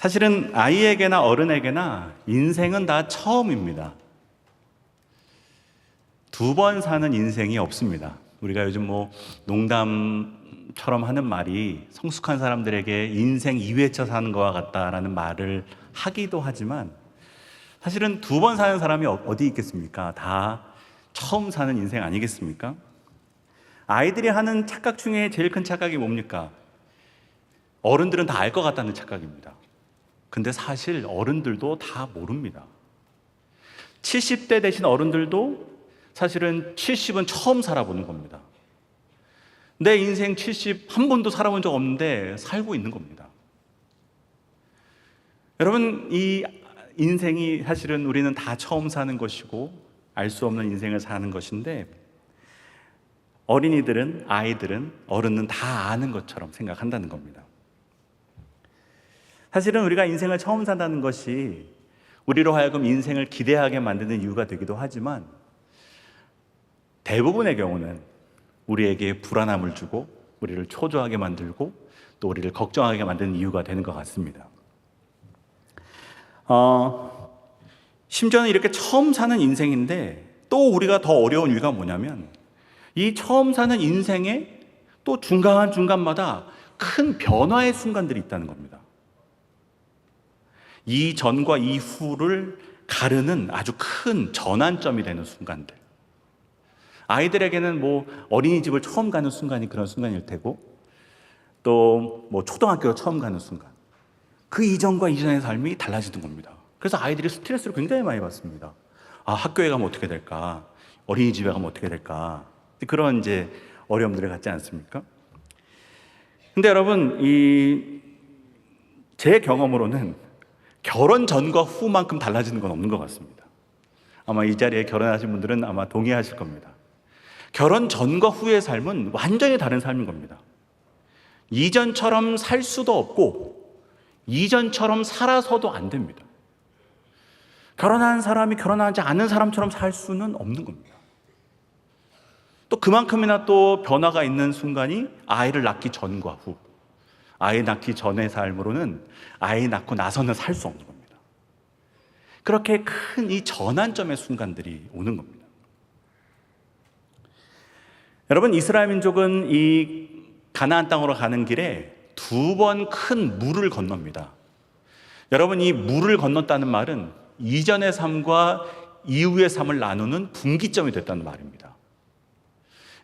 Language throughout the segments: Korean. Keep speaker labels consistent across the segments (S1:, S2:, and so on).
S1: 사실은 아이에게나 어른에게나 인생은 다 처음입니다. 두 번 사는 인생이 없습니다. 우리가 요즘 농담처럼 하는 말이 성숙한 사람들에게 인생 2회차 사는 것과 같다라는 말을 하기도 하지만 사실은 두 번 사는 사람이 어디 있겠습니까? 다 처음 사는 인생 아니겠습니까? 아이들이 하는 착각 중에 제일 큰 착각이 뭡니까? 어른들은 다 알 것 같다는 착각입니다. 근데 사실 어른들도 다 모릅니다. 70대 되신 어른들도 사실은 70은 처음 살아보는 겁니다. 내 인생 70 한 번도 살아본 적 없는데 살고 있는 겁니다. 여러분, 이 인생이 사실은 우리는 다 처음 사는 것이고 알 수 없는 인생을 사는 것인데 어린이들은, 아이들은, 어른은 다 아는 것처럼 생각한다는 겁니다. 사실은 우리가 인생을 처음 산다는 것이 우리로 하여금 인생을 기대하게 만드는 이유가 되기도 하지만 대부분의 경우는 우리에게 불안함을 주고 우리를 초조하게 만들고 또 우리를 걱정하게 만드는 이유가 되는 것 같습니다. 심지어는 이렇게 처음 사는 인생인데 또 우리가 더 어려운 이유가 뭐냐면 이 처음 사는 인생에 또 중간중간마다 큰 변화의 순간들이 있다는 겁니다. 이 전과 이후를 가르는 아주 큰 전환점이 되는 순간들. 아이들에게는 어린이집을 처음 가는 순간이 그런 순간일 테고 또 초등학교를 처음 가는 순간. 그 이전과 이전의 삶이 달라지는 겁니다. 그래서 아이들이 스트레스를 굉장히 많이 받습니다. 학교에 가면 어떻게 될까? 어린이집에 가면 어떻게 될까? 그런 어려움들을 갖지 않습니까? 근데 여러분, 제 경험으로는 결혼 전과 후만큼 달라지는 건 없는 것 같습니다. 아마 이 자리에 결혼하신 분들은 아마 동의하실 겁니다. 결혼 전과 후의 삶은 완전히 다른 삶인 겁니다. 이전처럼 살 수도 없고 이전처럼 살아서도 안 됩니다. 결혼한 사람이 결혼하지 않은 사람처럼 살 수는 없는 겁니다. 또 그만큼이나 또 변화가 있는 순간이 아이를 낳기 전과 후. 아이 낳기 전의 삶으로는 아이 낳고 나서는 살 수 없는 겁니다. 그렇게 큰 이 전환점의 순간들이 오는 겁니다. 여러분, 이스라엘 민족은 이 가나안 땅으로 가는 길에 두 번 큰 물을 건넙니다. 여러분, 이 물을 건넜다는 말은 이전의 삶과 이후의 삶을 나누는 분기점이 됐다는 말입니다.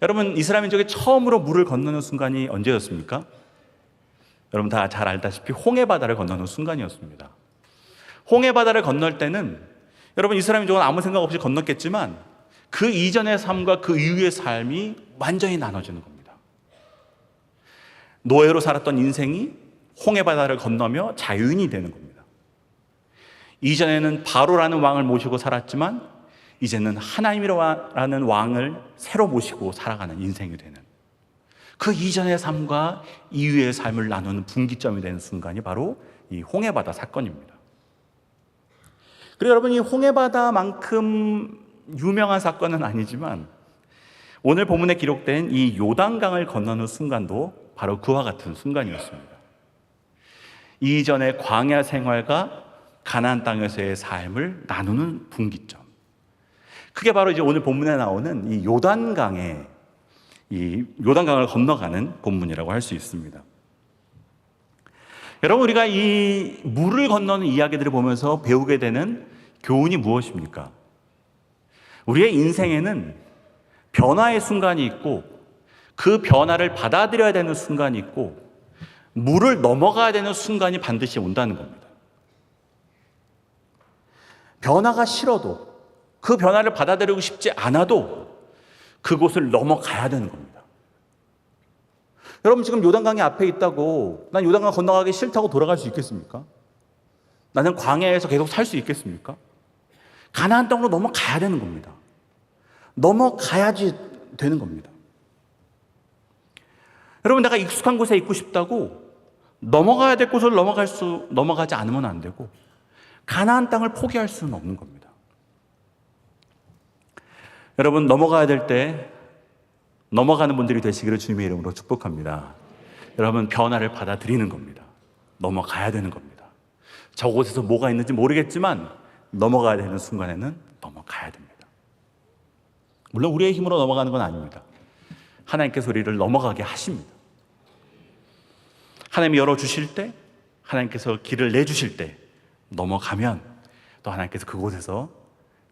S1: 여러분, 이스라엘 민족이 처음으로 물을 건너는 순간이 언제였습니까? 여러분 다 잘 알다시피 홍해바다를 건너는 순간이었습니다. 홍해바다를 건널 때는 여러분 이스라엘 민족은 아무 생각 없이 건넜겠지만 그 이전의 삶과 그 이후의 삶이 완전히 나눠지는 겁니다. 노예로 살았던 인생이 홍해바다를 건너며 자유인이 되는 겁니다. 이전에는 바로라는 왕을 모시고 살았지만 이제는 하나님이라는 왕을 새로 모시고 살아가는 인생이 되는 그 이전의 삶과 이후의 삶을 나누는 분기점이 되는 순간이 바로 이 홍해바다 사건입니다. 그리고 여러분, 이 홍해바다만큼 유명한 사건은 아니지만 오늘 본문에 기록된 이 요단강을 건너는 순간도 바로 그와 같은 순간이었습니다. 이전의 광야 생활과 가나안 땅에서의 삶을 나누는 분기점. 그게 바로 오늘 본문에 나오는 이 요단강을 건너가는 본문이라고 할 수 있습니다. 여러분, 우리가 이 물을 건너는 이야기들을 보면서 배우게 되는 교훈이 무엇입니까? 우리의 인생에는 변화의 순간이 있고 그 변화를 받아들여야 되는 순간이 있고 물을 넘어가야 되는 순간이 반드시 온다는 겁니다. 변화가 싫어도 그 변화를 받아들이고 싶지 않아도 그곳을 넘어가야 되는 겁니다. 여러분, 지금 요단강이 앞에 있다고 난 요단강 건너가기 싫다고 돌아갈 수 있겠습니까? 나는 광야에서 계속 살 수 있겠습니까? 가나안 땅으로 넘어가야 되는 겁니다. 넘어가야지 되는 겁니다. 여러분, 내가 익숙한 곳에 있고 싶다고 넘어가야 될 곳을 넘어가지 않으면 안 되고 가나안 땅을 포기할 수는 없는 겁니다. 여러분, 넘어가야 될 때 넘어가는 분들이 되시기를 주님의 이름으로 축복합니다. 여러분, 변화를 받아들이는 겁니다. 넘어가야 되는 겁니다. 저곳에서 뭐가 있는지 모르겠지만 넘어가야 되는 순간에는 넘어가야 됩니다. 물론 우리의 힘으로 넘어가는 건 아닙니다. 하나님께서 우리를 넘어가게 하십니다. 하나님이 열어주실 때, 하나님께서 길을 내주실 때 넘어가면 또 하나님께서 그곳에서,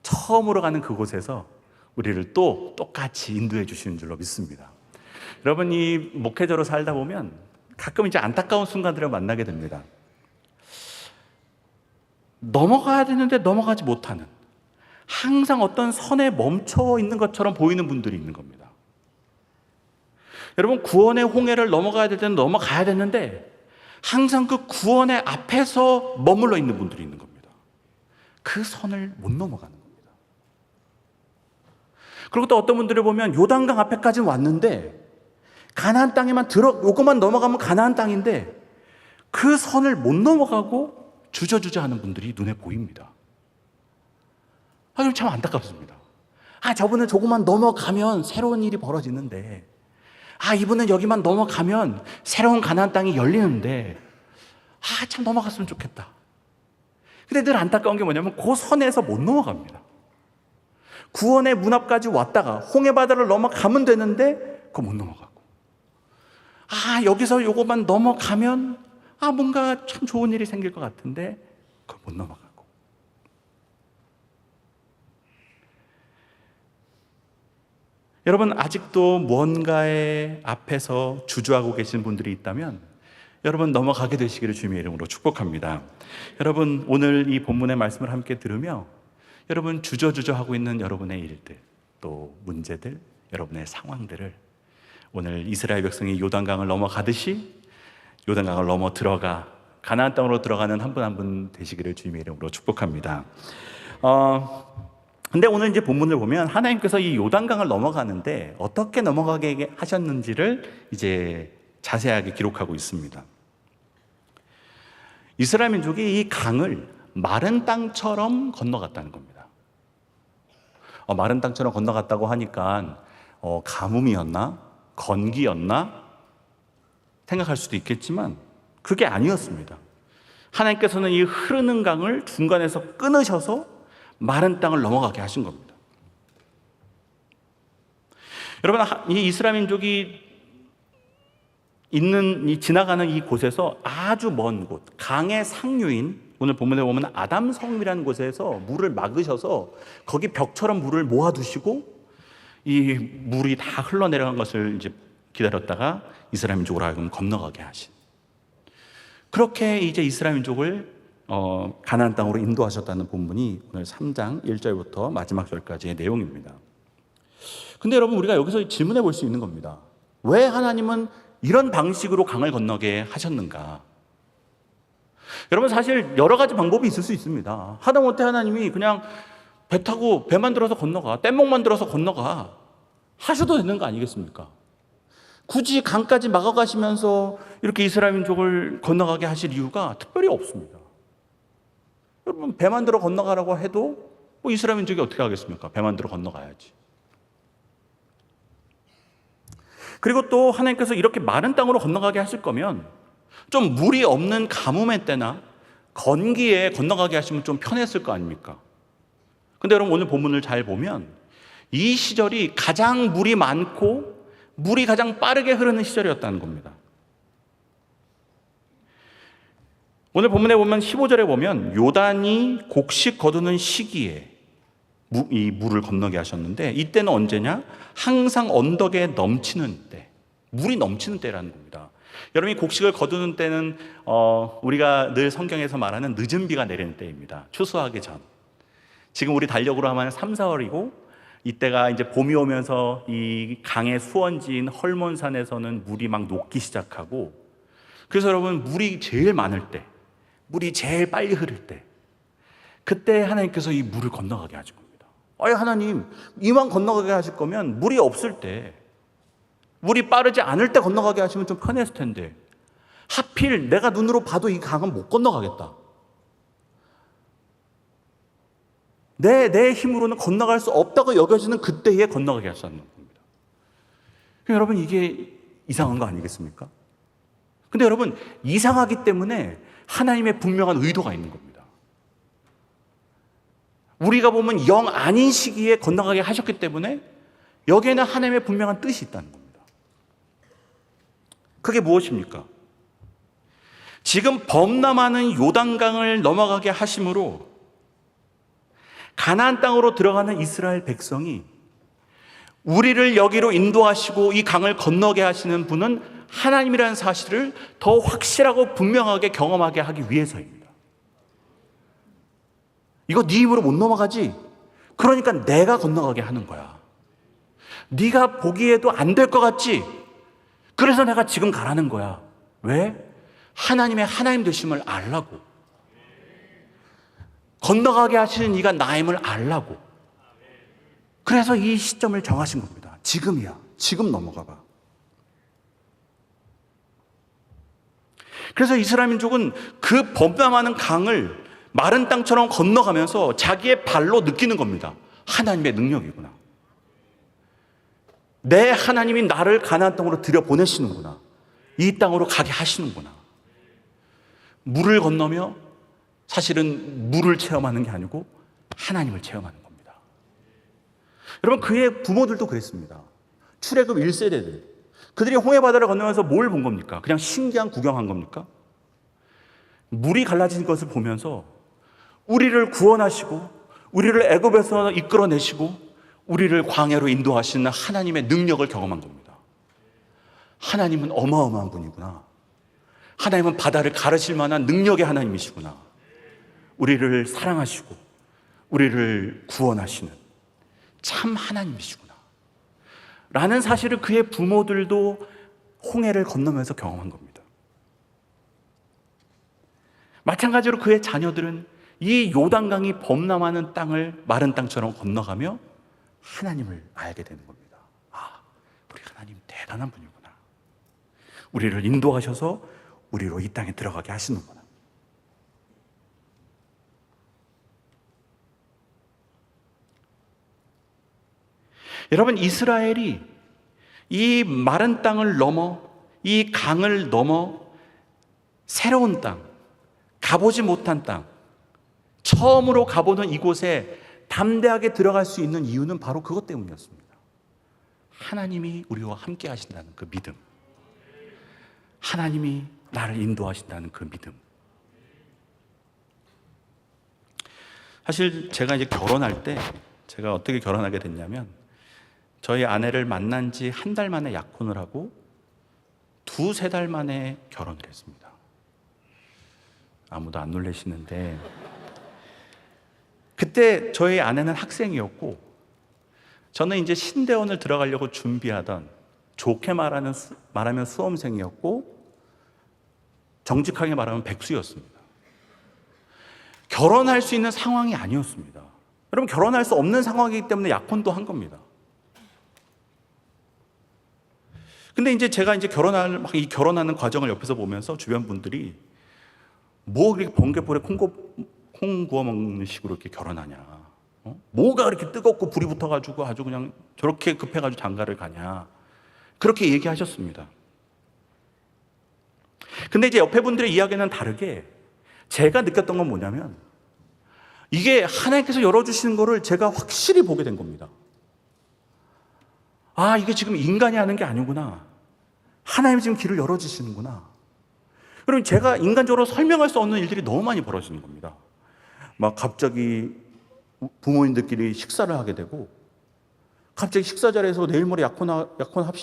S1: 처음으로 가는 그곳에서 우리를 또 똑같이 인도해 주시는 줄로 믿습니다. 여러분, 이 목회자로 살다 보면 가끔 이제 안타까운 순간들을 만나게 됩니다. 넘어가야 되는데 넘어가지 못하는, 항상 어떤 선에 멈춰 있는 것처럼 보이는 분들이 있는 겁니다. 여러분, 구원의 홍해를 넘어가야 될 때는 넘어가야 되는데 항상 그 구원의 앞에서 머물러 있는 분들이 있는 겁니다. 그 선을 못 넘어가는 겁니다. 그리고 또 어떤 분들을 보면 요단강 앞에까지는 왔는데 가나안 땅에만 요것만 넘어가면 가나안 땅인데 그 선을 못 넘어가고 주저주저 하는 분들이 눈에 보입니다. 그럼 참 안타깝습니다. 저분은 조금만 넘어가면 새로운 일이 벌어지는데, 이분은 여기만 넘어가면 새로운 가나안 땅이 열리는데, 참 넘어갔으면 좋겠다. 근데 늘 안타까운 게 뭐냐면 그 선에서 못 넘어갑니다. 구원의 문 앞까지 왔다가 홍해 바다를 넘어가면 되는데 그거 못 넘어가고, 여기서 요것만 넘어가면 뭔가 참 좋은 일이 생길 것 같은데 그걸 못 넘어가고. 여러분, 아직도 무언가의 앞에서 주저하고 계신 분들이 있다면 여러분 넘어가게 되시기를 주님의 이름으로 축복합니다. 여러분, 오늘 이 본문의 말씀을 함께 들으며 여러분 주저하고 있는 여러분의 일들, 또 문제들, 여러분의 상황들을 오늘 이스라엘 백성이 요단강을 넘어가듯이 요단강을 넘어 들어가 가나안 땅으로 들어가는 한 분 한 분 되시기를 주님의 이름으로 축복합니다. 근데 오늘 이제 본문을 보면 하나님께서 이 요단강을 넘어가는데 어떻게 넘어가게 하셨는지를 이제 자세하게 기록하고 있습니다. 이스라엘 민족이 이 강을 마른 땅처럼 건너갔다는 겁니다. 마른 땅처럼 건너갔다고 하니까 가뭄이었나? 건기였나? 생각할 수도 있겠지만 그게 아니었습니다. 하나님께서는 이 흐르는 강을 중간에서 끊으셔서 마른 땅을 넘어가게 하신 겁니다. 여러분, 이 이스라엘 민족이 지나가는 이 곳에서 아주 먼 곳, 강의 상류인, 오늘 본문에 보면 아담섬이라는 곳에서 물을 막으셔서 거기 벽처럼 물을 모아두시고 이 물이 다 흘러내려간 것을 이제 기다렸다가 이스라엘 민족으로 하여금 건너가게 하신, 그렇게 이제 이스라엘 민족을 가나안 땅으로 인도하셨다는 본문이 오늘 3장 1절부터 마지막 절까지의 내용입니다. 근데 여러분, 우리가 여기서 질문해 볼 수 있는 겁니다. 왜 하나님은 이런 방식으로 강을 건너게 하셨는가? 여러분, 사실 여러 가지 방법이 있을 수 있습니다. 하다못해 하나님이 그냥 배 타고 배 만들어서 건너가, 뗏목 만들어서 건너가 하셔도 되는 거 아니겠습니까? 굳이 강까지 막아가시면서 이렇게 이스라엘 민족을 건너가게 하실 이유가 특별히 없습니다. 여러분, 배 만들어 건너가라고 해도 이스라엘 민족이 어떻게 하겠습니까? 배 만들어 건너가야지. 그리고 또 하나님께서 이렇게 마른 땅으로 건너가게 하실 거면 좀 물이 없는 가뭄의 때나 건기에 건너가게 하시면 좀 편했을 거 아닙니까? 근데 여러분, 오늘 본문을 잘 보면 이 시절이 가장 물이 많고 물이 가장 빠르게 흐르는 시절이었다는 겁니다. 오늘 본문에 보면 15절에 보면 요단이 곡식 거두는 시기에 이 물을 건너게 하셨는데, 이때는 언제냐? 항상 언덕에 넘치는 때, 물이 넘치는 때라는 겁니다. 여러분이 곡식을 거두는 때는 우리가 늘 성경에서 말하는 늦은 비가 내리는 때입니다. 추수하기 전. 지금 우리 달력으로 하면 3, 4월이고 이때가 이제 봄이 오면서 이 강의 수원지인 헐몬산에서는 물이 막 녹기 시작하고, 그래서 여러분, 물이 제일 많을 때, 물이 제일 빨리 흐를 때, 그때 하나님께서 이 물을 건너가게 하신 겁니다. 하나님, 이만 건너가게 하실 거면 물이 없을 때, 물이 빠르지 않을 때 건너가게 하시면 좀 편했을 텐데 하필 내가 눈으로 봐도 이 강은 못 건너가겠다, 내 힘으로는 건너갈 수 없다고 여겨지는 그때에 건너가게 하셨는 겁니다. 여러분, 이게 이상한 거 아니겠습니까? 근데 여러분, 이상하기 때문에 하나님의 분명한 의도가 있는 겁니다. 우리가 보면 영 아닌 시기에 건너가게 하셨기 때문에 여기에는 하나님의 분명한 뜻이 있다는 겁니다. 그게 무엇입니까? 지금 범람하는 요단강을 넘어가게 하심으로 가나안 땅으로 들어가는 이스라엘 백성이 우리를 여기로 인도하시고 이 강을 건너게 하시는 분은 하나님이라는 사실을 더 확실하고 분명하게 경험하게 하기 위해서입니다. 이거 네 힘으로 못 넘어가지? 그러니까 내가 건너가게 하는 거야. 네가 보기에도 안 될 것 같지? 그래서 내가 지금 가라는 거야. 왜? 하나님의 하나님 되심을 알라고. 건너가게 하시는 이가 나임을 알라고. 그래서 이 시점을 정하신 겁니다. 지금이야. 지금 넘어가 봐. 그래서 이스라엘 민족은 그 범람하는 강을 마른 땅처럼 건너가면서 자기의 발로 느끼는 겁니다. 하나님의 능력이구나. 내 하나님이 나를 가나안 땅으로 들여보내시는구나. 이 땅으로 가게 하시는구나. 물을 건너며 사실은 물을 체험하는 게 아니고 하나님을 체험하는 겁니다. 여러분, 그의 부모들도 그랬습니다. 출애굽 1세대들. 그들이 홍해바다를 건너면서 뭘 본 겁니까? 그냥 신기한 구경한 겁니까? 물이 갈라진 것을 보면서 우리를 구원하시고 우리를 애굽에서 이끌어내시고 우리를 광야로 인도하시는 하나님의 능력을 경험한 겁니다. 하나님은 어마어마한 분이구나. 하나님은 바다를 가르칠 만한 능력의 하나님이시구나. 우리를 사랑하시고 우리를 구원하시는 참 하나님이시구나 라는 사실을 그의 부모들도 홍해를 건너면서 경험한 겁니다. 마찬가지로 그의 자녀들은 이 요단강이 범람하는 땅을 마른 땅처럼 건너가며 하나님을 알게 되는 겁니다. 아, 우리 하나님 대단한 분이구나. 우리를 인도하셔서 우리로 이 땅에 들어가게 하시는구나. 여러분, 이스라엘이 이 마른 땅을 넘어 이 강을 넘어 새로운 땅, 가보지 못한 땅, 처음으로 가보는 이곳에 담대하게 들어갈 수 있는 이유는 바로 그것 때문이었습니다. 하나님이 우리와 함께 하신다는 그 믿음, 하나님이 나를 인도하신다는 그 믿음. 사실 제가 이제 결혼할 때 제가 어떻게 결혼하게 됐냐면, 저희 아내를 만난 지 한 달 만에 약혼을 하고 두세 달 만에 결혼을 했습니다. 아무도 안 놀라시는데, 그때 저희 아내는 학생이었고 저는 이제 신대원을 들어가려고 준비하던, 좋게 말하면 수험생이었고 정직하게 말하면 백수였습니다. 결혼할 수 있는 상황이 아니었습니다. 여러분, 결혼할 수 없는 상황이기 때문에 약혼도 한 겁니다. 근데 이제 제가 이제 결혼하는 과정을 옆에서 보면서 주변 분들이 뭐 그렇게 번개불에 콩 구워 먹는 식으로 이렇게 결혼하냐, 뭐가 그렇게 뜨겁고 불이 붙어가지고 아주 그냥 저렇게 급해가지고 장가를 가냐, 그렇게 얘기하셨습니다. 근데 이제 옆에 분들의 이야기는 다르게 제가 느꼈던 건 뭐냐면, 이게 하나님께서 열어주시는 거를 제가 확실히 보게 된 겁니다. 아, 이게 지금 인간이 하는 게 아니구나. 하나님이 지금 길을 열어주시는구나. 그럼 제가 인간적으로 설명할 수 없는 일들이 너무 많이 벌어지는 겁니다. 막 갑자기 부모님들끼리 식사를 하게 되고, 갑자기 식사 자리에서 내일 모레 약혼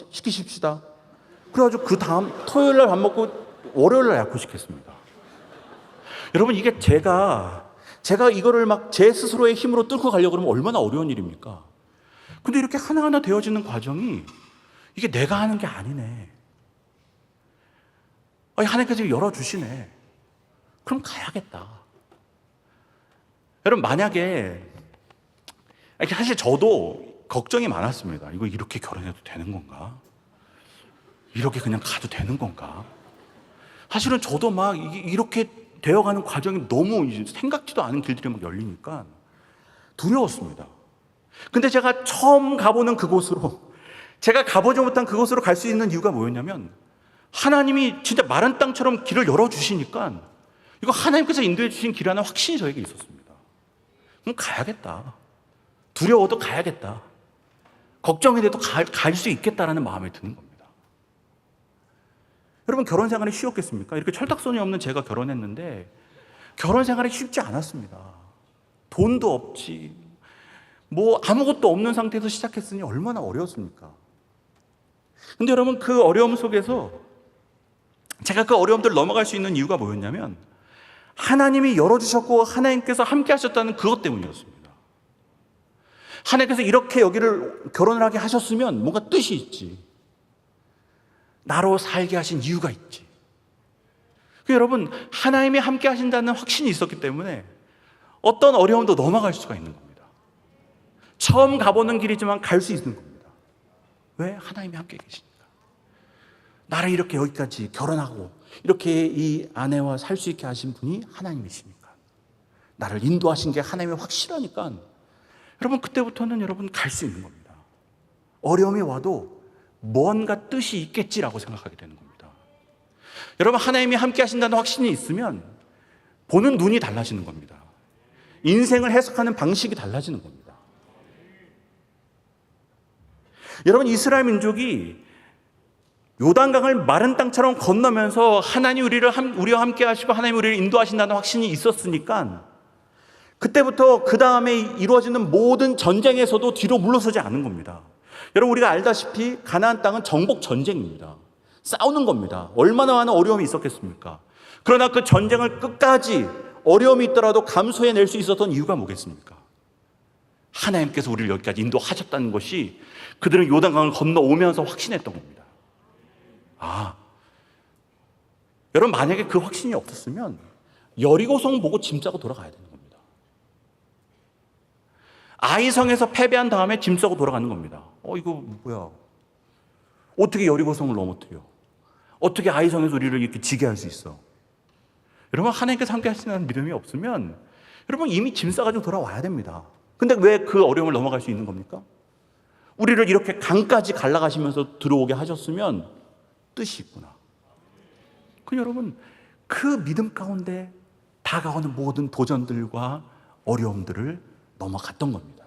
S1: 시키십시다. 그래가지고 그 다음 토요일 날 밥 먹고 월요일 날 약혼시켰습니다. 여러분, 이게 제가 이거를 막 제 스스로의 힘으로 뚫고 가려고 그러면 얼마나 어려운 일입니까? 근데 이렇게 하나하나 되어지는 과정이, 이게 내가 하는 게 아니네. 하나님께서 열어주시네. 그럼 가야겠다. 여러분, 만약에, 사실 저도 걱정이 많았습니다. 이거 이렇게 결혼해도 되는 건가? 이렇게 그냥 가도 되는 건가? 사실은 저도 막 이렇게 되어가는 과정이 너무 생각지도 않은 길들이 막 열리니까 두려웠습니다. 근데 제가 처음 가보는 그곳으로, 제가 가보지 못한 그곳으로 갈 수 있는 이유가 뭐였냐면, 하나님이 진짜 마른 땅처럼 길을 열어주시니까 이거 하나님께서 인도해 주신 길이라는 확신이 저에게 있었습니다. 그럼 가야겠다. 두려워도 가야겠다. 걱정이 돼도 갈 수 있겠다라는 마음이 드는 겁니다. 여러분, 결혼 생활이 쉬웠겠습니까? 이렇게 철딱선이 없는 제가 결혼했는데 결혼 생활이 쉽지 않았습니다. 돈도 없지, 뭐 아무것도 없는 상태에서 시작했으니 얼마나 어려웠습니까? 근데 여러분, 그 어려움 속에서 제가 그 어려움들을 넘어갈 수 있는 이유가 뭐였냐면 하나님이 열어주셨고 하나님께서 함께 하셨다는 그것 때문이었습니다. 하나님께서 이렇게 여기를 결혼을 하게 하셨으면 뭔가 뜻이 있지, 나로 살게 하신 이유가 있지. 여러분, 하나님이 함께 하신다는 확신이 있었기 때문에 어떤 어려움도 넘어갈 수가 있는 겁니다. 처음 가보는 길이지만 갈 수 있는 겁니다. 왜? 하나님이 함께 계시니까. 나를 이렇게 여기까지 결혼하고 이렇게 이 아내와 살 수 있게 하신 분이 하나님이시니까, 나를 인도하신 게 하나님의 확실하니까 여러분, 그때부터는 여러분 갈 수 있는 겁니다. 어려움이 와도 뭔가 뜻이 있겠지라고 생각하게 되는 겁니다. 여러분, 하나님이 함께 하신다는 확신이 있으면 보는 눈이 달라지는 겁니다. 인생을 해석하는 방식이 달라지는 겁니다. 여러분, 이스라엘 민족이 요단강을 마른 땅처럼 건너면서 하나님 우리와 함께 하시고 하나님 우리를 인도하신다는 확신이 있었으니까 그때부터 그 다음에 이루어지는 모든 전쟁에서도 뒤로 물러서지 않은 겁니다. 여러분, 우리가 알다시피 가나안 땅은 정복 전쟁입니다. 싸우는 겁니다. 얼마나 많은 어려움이 있었겠습니까? 그러나 그 전쟁을 끝까지 어려움이 있더라도 감수해낼 수 있었던 이유가 뭐겠습니까? 하나님께서 우리를 여기까지 인도하셨다는 것이 그들은 요단강을 건너오면서 확신했던 겁니다. 여러분, 만약에 그 확신이 없었으면 여리고성 보고 짐 싸고 돌아가야 되는 겁니다. 아이성에서 패배한 다음에 짐 싸고 돌아가는 겁니다. 이거 뭐야? 어떻게 여리고성을 넘어뜨려? 어떻게 아이성에서 우리를 이렇게 지게 할 수 있어? 여러분, 하나님께서 함께 하시는 믿음이 없으면 여러분 이미 짐 싸가지고 돌아와야 됩니다. 근데 왜 그 어려움을 넘어갈 수 있는 겁니까? 우리를 이렇게 강까지 갈라가시면서 들어오게 하셨으면 뜻이 있구나. 여러분, 그 믿음 가운데 다가오는 모든 도전들과 어려움들을 넘어갔던 겁니다.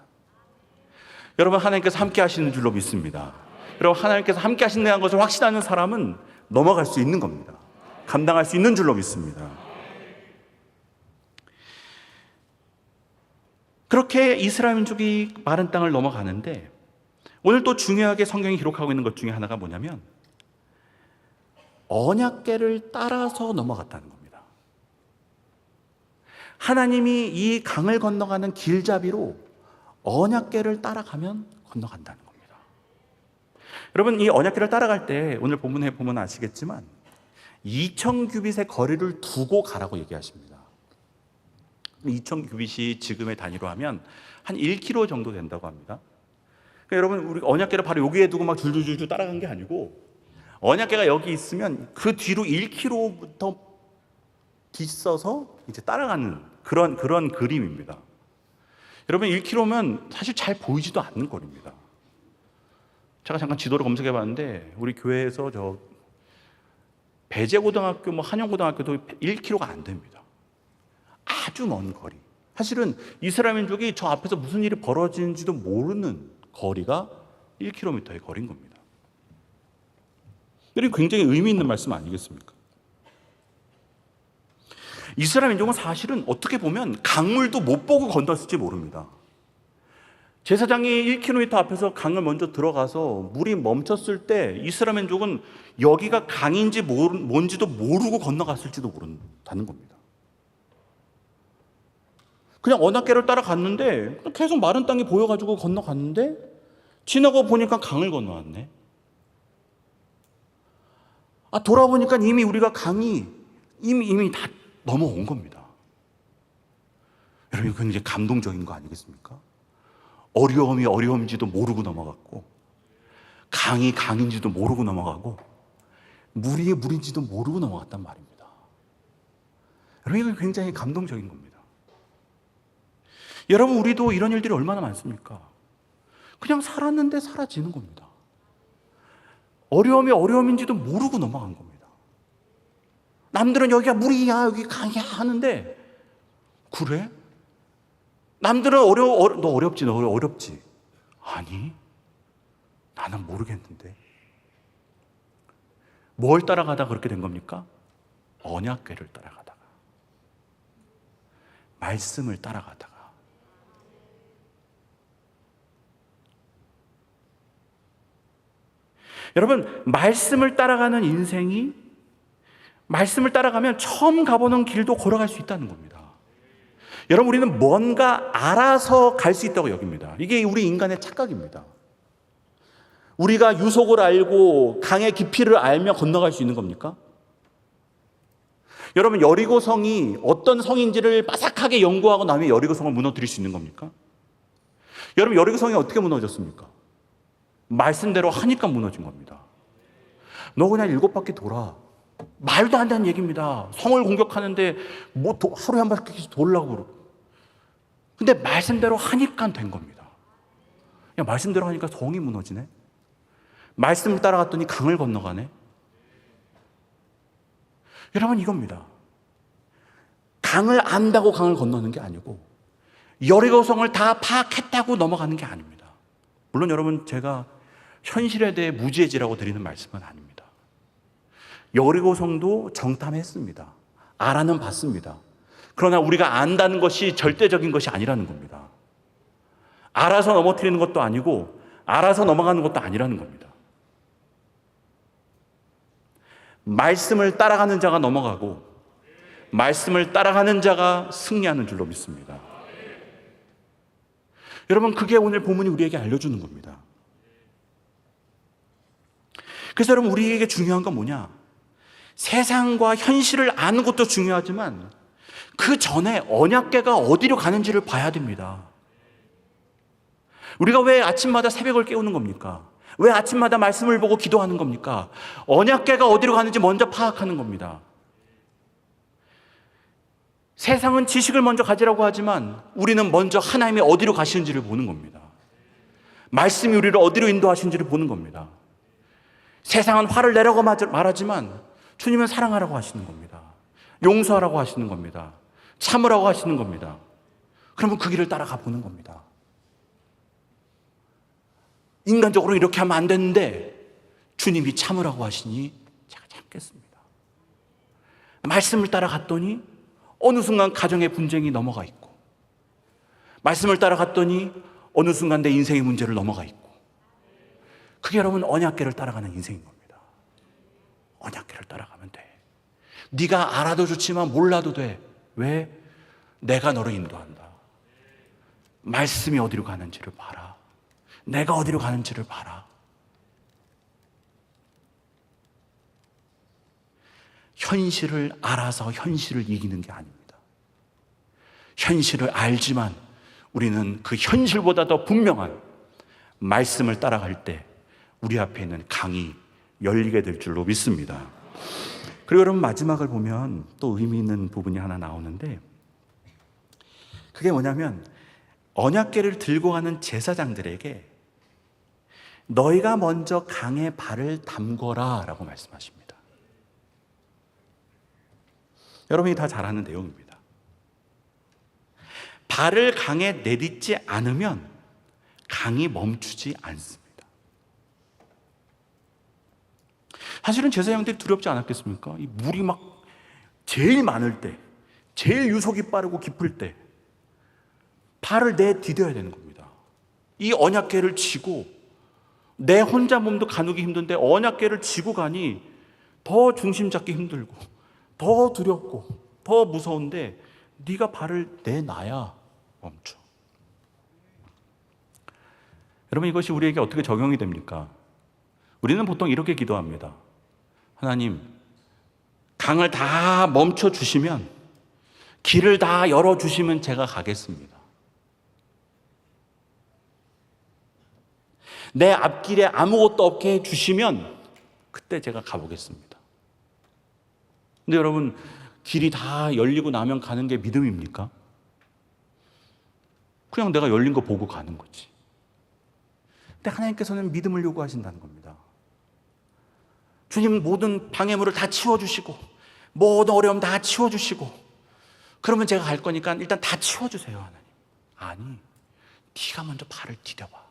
S1: 여러분, 하나님께서 함께 하시는 줄로 믿습니다. 여러분, 하나님께서 함께 하신다는 것을 확신하는 사람은 넘어갈 수 있는 겁니다. 감당할 수 있는 줄로 믿습니다. 그렇게 이스라엘 민족이 마른 땅을 넘어가는데 오늘 또 중요하게 성경이 기록하고 있는 것 중에 하나가 뭐냐면 언약궤를 따라서 넘어갔다는 겁니다. 하나님이 이 강을 건너가는 길잡이로 언약궤를 따라가면 건너간다는 겁니다. 여러분, 이 언약궤를 따라갈 때 오늘 본문에 보면 아시겠지만 2000규빗의 거리를 두고 가라고 얘기하십니다. 2000규빗이 지금의 단위로 하면 한 1km 정도 된다고 합니다. 여러분, 우리 언약궤를 바로 여기에 두고 막 줄줄줄 따라간 게 아니고 언약궤가 여기 있으면 그 뒤로 1km부터 뒤서서 이제 따라가는 그런 그림입니다. 여러분, 1km면 사실 잘 보이지도 않는 거리입니다. 제가 잠깐 지도를 검색해 봤는데 우리 교회에서 저 배재고등학교, 한영고등학교도 1km가 안 됩니다. 아주 먼 거리. 사실은 이스라엘 민족이 저 앞에서 무슨 일이 벌어지는지도 모르는 거리가 1km의 거리인 겁니다. 이게 굉장히 의미 있는 말씀 아니겠습니까? 이스라엘 민족은 사실은 어떻게 보면 강물도 못 보고 건넜을지 모릅니다. 제사장이 1km 앞에서 강을 먼저 들어가서 물이 멈췄을 때 이스라엘 민족은 여기가 강인지 뭔지도 모르고 건너갔을지도 모른다는 겁니다. 그냥 언약궤를 따라갔는데 계속 마른 땅이 보여가지고 건너갔는데 지나고 보니까 강을 건너왔네. 돌아보니까 이미 우리가 강이 이미 다 넘어온 겁니다. 여러분, 그건 이제 감동적인 거 아니겠습니까? 어려움이 어려움인지도 모르고 넘어갔고, 강이 강인지도 모르고 넘어가고, 물이 물인지도 모르고 넘어갔단 말입니다. 여러분, 이건 굉장히 감동적인 겁니다. 여러분, 우리도 이런 일들이 얼마나 많습니까? 그냥 살았는데 사라지는 겁니다. 어려움이 어려움인지도 모르고 넘어간 겁니다. 남들은 여기가 물이야, 여기 강이야 하는데, 그래? 남들은 너 어렵지, 너 어렵지. 아니, 나는 모르겠는데. 뭘 따라가다 그렇게 된 겁니까? 언약궤를 따라가다가, 말씀을 따라가다가. 여러분, 말씀을 따라가는 인생이, 말씀을 따라가면 처음 가보는 길도 걸어갈 수 있다는 겁니다. 여러분, 우리는 뭔가 알아서 갈 수 있다고 여깁니다. 이게 우리 인간의 착각입니다. 우리가 유속을 알고 강의 깊이를 알며 건너갈 수 있는 겁니까? 여러분, 여리고성이 어떤 성인지를 빠삭하게 연구하고 나면 여리고성을 무너뜨릴 수 있는 겁니까? 여러분, 여리고성이 어떻게 무너졌습니까? 말씀대로 하니까 무너진 겁니다. 너 그냥 7바퀴 돌아. 말도 안 되는 얘기입니다. 성을 공격하는데 하루에 한 바퀴씩 돌라고 그러고. 근데 말씀대로 하니까 된 겁니다. 그냥 말씀대로 하니까 성이 무너지네. 말씀을 따라갔더니 강을 건너가네. 여러분, 이겁니다. 강을 안다고 강을 건너는 게 아니고 여리고성을 다 파악했다고 넘어가는 게 아닙니다. 물론 여러분, 제가 현실에 대해 무지해지라고 드리는 말씀은 아닙니다. 여리고성도 정탐했습니다. 알아는 봤습니다. 그러나 우리가 안다는 것이 절대적인 것이 아니라는 겁니다. 알아서 넘어뜨리는 것도 아니고 알아서 넘어가는 것도 아니라는 겁니다. 말씀을 따라가는 자가 넘어가고 말씀을 따라가는 자가 승리하는 줄로 믿습니다. 여러분, 그게 오늘 본문이 우리에게 알려주는 겁니다. 그래서 여러분, 우리에게 중요한 건 뭐냐? 세상과 현실을 아는 것도 중요하지만 그 전에 언약궤가 어디로 가는지를 봐야 됩니다. 우리가 왜 아침마다 새벽을 깨우는 겁니까? 왜 아침마다 말씀을 보고 기도하는 겁니까? 언약궤가 어디로 가는지 먼저 파악하는 겁니다. 세상은 지식을 먼저 가지라고 하지만 우리는 먼저 하나님이 어디로 가시는지를 보는 겁니다. 말씀이 우리를 어디로 인도하시는지를 보는 겁니다. 세상은 화를 내라고 말하지만 주님은 사랑하라고 하시는 겁니다. 용서하라고 하시는 겁니다. 참으라고 하시는 겁니다. 그러면 그 길을 따라가 보는 겁니다. 인간적으로 이렇게 하면 안 되는데 주님이 참으라고 하시니 제가 참겠습니다. 말씀을 따라갔더니 어느 순간 가정의 분쟁이 넘어가 있고, 말씀을 따라갔더니 어느 순간 내 인생의 문제를 넘어가 있고, 그게 여러분 언약궤를 따라가는 인생인 겁니다. 언약궤를 따라가면 돼. 네가 알아도 좋지만 몰라도 돼. 왜? 내가 너를 인도한다. 말씀이 어디로 가는지를 봐라. 내가 어디로 가는지를 봐라. 현실을 알아서 현실을 이기는 게 아닙니다. 현실을 알지만 우리는 그 현실보다 더 분명한 말씀을 따라갈 때 우리 앞에 있는 강이 열리게 될 줄로 믿습니다. 그리고 여러분, 마지막을 보면 또 의미 있는 부분이 하나 나오는데, 그게 뭐냐면 언약궤를 들고 가는 제사장들에게 너희가 먼저 강에 발을 담거라 라고 말씀하십니다. 여러분이 다 잘 아는 내용입니다. 발을 강에 내딛지 않으면 강이 멈추지 않습니다. 사실은 제사장들이 두렵지 않았겠습니까? 이 물이 막 제일 많을 때, 제일 유속이 빠르고 깊을 때 발을 내디뎌야 되는 겁니다. 이 언약궤를 쥐고, 내 혼자 몸도 가누기 힘든데 언약궤를 쥐고 가니 더 중심 잡기 힘들고 더 두렵고 더 무서운데 네가 발을 내놔야 멈춰. 여러분, 이것이 우리에게 어떻게 적용이 됩니까? 우리는 보통 이렇게 기도합니다. 하나님, 강을 다 멈춰 주시면, 길을 다 열어 주시면 제가 가겠습니다. 내 앞길에 아무것도 없게 해 주시면 그때 제가 가보겠습니다. 근데 여러분, 길이 다 열리고 나면 가는 게 믿음입니까? 그냥 내가 열린 거 보고 가는 거지. 근데 하나님께서는 믿음을 요구하신다는 겁니다. 주님, 모든 방해물을 다 치워주시고 모든 어려움 다 치워주시고 그러면 제가 갈 거니까 일단 다 치워주세요. 하나님. 아니, 네가 먼저 발을 디뎌봐.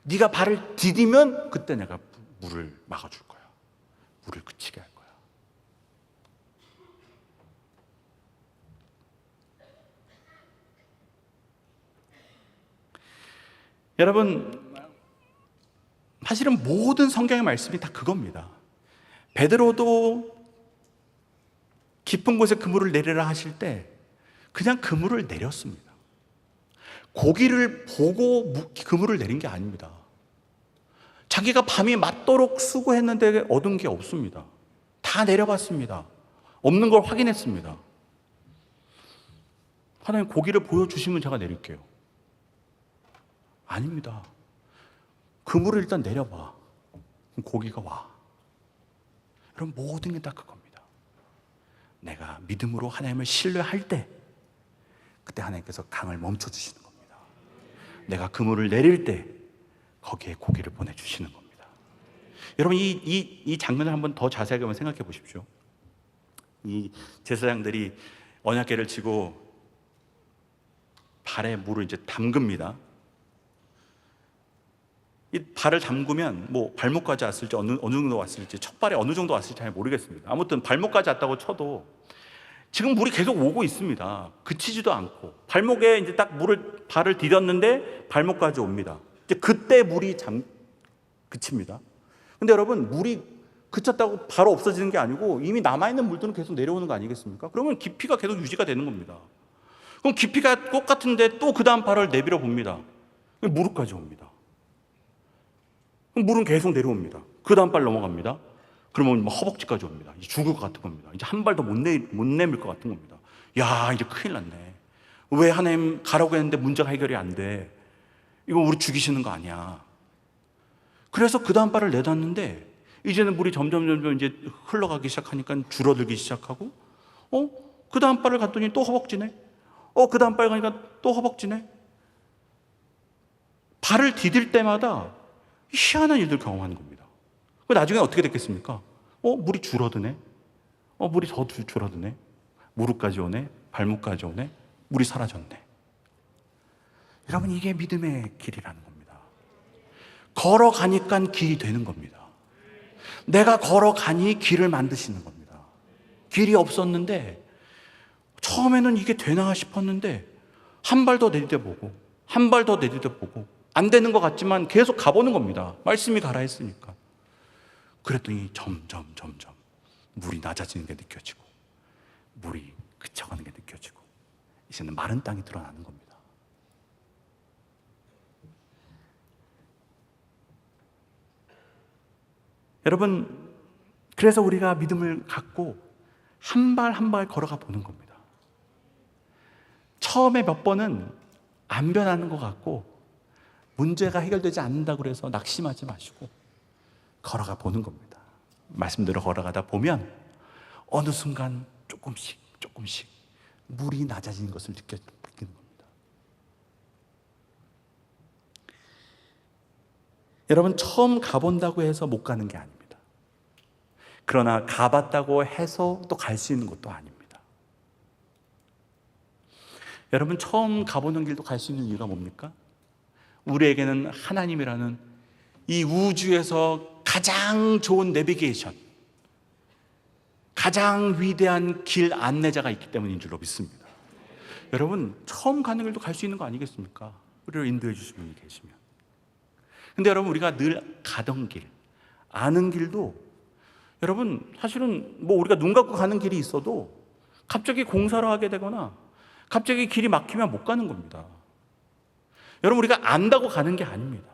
S1: 네가 발을 디디면 그때 내가 물을 막아줄 거야. 물을 그치게 할 거야. 여러분, 사실은 모든 성경의 말씀이 다 그겁니다. 베드로도 깊은 곳에 그물을 내리라 하실 때 그냥 그물을 내렸습니다. 고기를 보고 그물을 내린 게 아닙니다. 자기가 밤이 맞도록 수고했는데 얻은 게 없습니다. 다 내려봤습니다. 없는 걸 확인했습니다. 하나님, 고기를 보여주시면 제가 내릴게요. 아닙니다. 그물을 일단 내려봐. 그럼 고기가 와. 여러분, 모든 게 다 그겁니다. 내가 믿음으로 하나님을 신뢰할 때 그때 하나님께서 강을 멈춰주시는 겁니다. 내가 그물을 내릴 때 거기에 고기를 보내주시는 겁니다. 여러분, 이 장면을 한번 더 자세하게 한번 생각해 보십시오. 이 제사장들이 언약궤를 치고 발에 물을 이제 담급니다. 이 발을 담그면 뭐 발목까지 왔을지 어느 정도 왔을지, 첫 발에 어느 정도 왔을지 잘 모르겠습니다. 아무튼 발목까지 왔다고 쳐도 지금 물이 계속 오고 있습니다. 그치지도 않고 발목에 이제 딱 발을 디뎠는데 발목까지 옵니다. 이제 그때 물이 그칩니다. 근데 여러분, 물이 그쳤다고 바로 없어지는 게 아니고 이미 남아있는 물들은 계속 내려오는 거 아니겠습니까? 그러면 깊이가 계속 유지가 되는 겁니다. 그럼 깊이가 똑같은데 또 그 다음 발을 내밀어 봅니다. 무릎까지 옵니다. 그럼 물은 계속 내려옵니다. 그 다음 발 넘어갑니다. 그러면 허벅지까지 옵니다. 이제 죽을 것 같은 겁니다. 이제 한 발 더 못 내밀 것 같은 겁니다. 야, 이제 큰일 났네. 왜 하나님 가라고 했는데 문제가 해결이 안 돼? 이거 우리 죽이시는 거 아니야. 그래서 그 다음 발을 내놨는데 이제는 물이 점점 이제 흘러가기 시작하니까 줄어들기 시작하고, 그 다음 발을 갔더니 또 허벅지네. 그 다음 발 가니까 또 허벅지네. 발을 디딜 때마다 희한한 일들 경험하는 겁니다. 나중에 어떻게 됐겠습니까? 물이 줄어드네. 물이 더 줄어드네. 무릎까지 오네. 발목까지 오네. 물이 사라졌네. 여러분, 이게 믿음의 길이라는 겁니다. 걸어가니까 길이 되는 겁니다. 내가 걸어가니 길을 만드시는 겁니다. 길이 없었는데 처음에는 이게 되나 싶었는데 한 발 더 내디뎌보고 한 발 더 내디뎌보고 안 되는 것 같지만 계속 가보는 겁니다. 말씀이 가라 했으니까. 그랬더니 점점 물이 낮아지는 게 느껴지고 물이 그쳐가는 게 느껴지고 이제는 마른 땅이 드러나는 겁니다. 여러분, 그래서 우리가 믿음을 갖고 한 발 한 발 걸어가 보는 겁니다. 처음에 몇 번은 안 변하는 것 같고 문제가 해결되지 않는다고 해서 낙심하지 마시고 걸어가 보는 겁니다. 말씀대로 걸어가다 보면 어느 순간 조금씩 물이 낮아지는 것을 느끼는 겁니다. 여러분, 처음 가본다고 해서 못 가는 게 아닙니다. 그러나 가봤다고 해서 또 갈 수 있는 것도 아닙니다. 여러분, 처음 가보는 길도 갈 수 있는 이유가 뭡니까? 우리에게는 하나님이라는 이 우주에서 가장 좋은 내비게이션, 가장 위대한 길 안내자가 있기 때문인 줄로 믿습니다. 여러분, 처음 가는 길도 갈 수 있는 거 아니겠습니까? 우리를 인도해 주신 분이 계시면. 근데 여러분, 우리가 늘 가던 길, 아는 길도 여러분, 사실은 뭐 우리가 눈 감고 가는 길이 있어도 갑자기 공사를 하게 되거나 갑자기 길이 막히면 못 가는 겁니다. 여러분, 우리가 안다고 가는 게 아닙니다.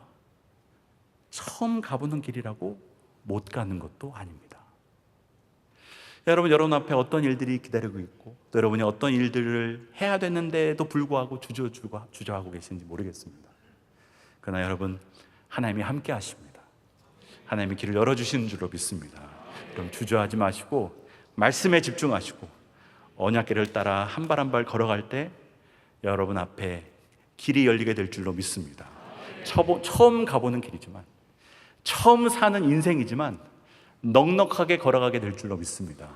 S1: 처음 가보는 길이라고 못 가는 것도 아닙니다. 여러분 앞에 어떤 일들이 기다리고 있고 또 여러분이 어떤 일들을 해야 되는데도 불구하고 주저하고 계신지 모르겠습니다. 그러나 여러분, 하나님이 함께 하십니다. 하나님이 길을 열어주시는 줄로 믿습니다. 그럼 주저하지 마시고 말씀에 집중하시고 언약궤를 따라 한 발 한 발 걸어갈 때 여러분 앞에 길이 열리게 될 줄로 믿습니다. 처음 가보는 길이지만, 처음 사는 인생이지만 넉넉하게 걸어가게 될 줄로 믿습니다.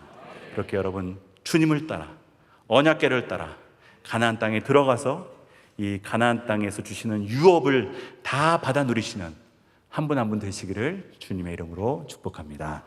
S1: 그렇게 여러분 주님을 따라 언약궤를 따라 가나안 땅에 들어가서 이 가나안 땅에서 주시는 유업을 다 받아 누리시는 한 분 한 분 되시기를 주님의 이름으로 축복합니다.